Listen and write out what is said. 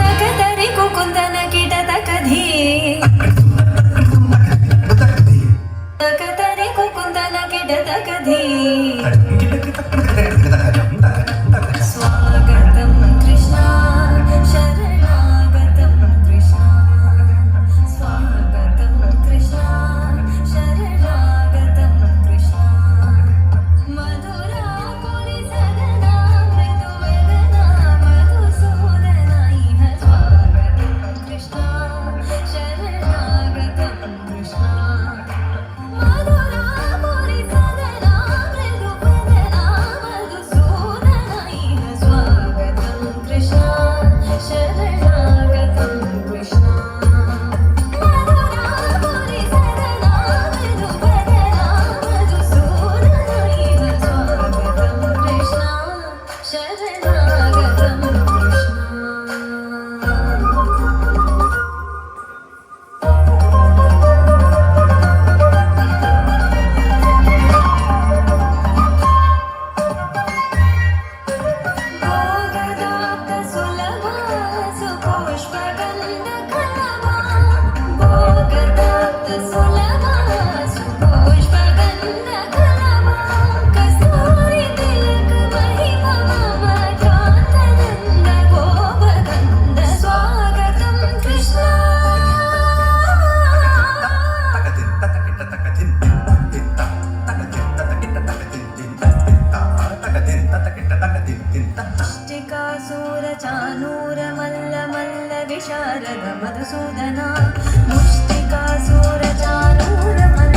ತಕತರಿ ಕುಕುಂದನ ಕಿಟ ತಕಧಿ ತಕತರಿ ಕುಕುಂದನ ಕಿಟ ತಕಧಿ ಸ್ವಾಗತಂ ಕೃಷ್ಣ ಶರಣಾಗತಂ ಕೃಷ್ಣ ಸ್ವಾಗತಂ ಕೃಷ್ಣ ಶರಣಾಗತಂ ಕೃಷ್ಣ ಮಧುರಾ ಪುರಿ ಸದನ ಮೃದುವದನ ಮಧುಸೂದನ ಇಹ ಸ್ವಾಗತಂ ಕೃಷ್ಣ ಶರಣಾಗತಂ ಕೃಷ್ಣ ಮಧುರಾ ಪುರಿ ಸದನ ಮೃದುವದನ ಮಧುಸೂದನ ಇಹ ಸ್ವಾಗತಂ ಕೃಷ್ಣ ಶರಣಾಗತಂ ಕೃಷ್ಣ ಮಧುರಾ ಪುರಿ ಸದನ ಮೃದುವದನ ಮಧುಸೂದನ ಇಹ ಸ್ವಾಗತಂ ಕೃಷ್ಣ ಶರಣಾಗತಂ ಕೃಷ್ಣ ಭೋಗದಾಪ್ತ ಸುಲಭ ಸುಪುಷ್ಪಗಂಧ ಕಲಭ ಭೋಗದಾಪ್ತ ಸುಲಭ ಸುಪುಷ್ಪಗಂಧ ಕಲಭ ಕಸ್ತೂರಿ ತಿಲಕ ಮಹಿಮ ಮಮ ಜಾತನಂದ ಗೋಪಗಂಧ ಸ್ವಾಗತಂ ಕೃಷ್ಣ ಮುಷ್ಟಿಕಾಸೂರ ಚಾನೂರ ಮಲ್ಲ ಮಲ್ಲ ವಿಶಾರದ ಮಧುಸೂದನ ಮುಷ್ಟಿಕಾಸೂರ ಚಾನೂರ ಮಲ್ಲ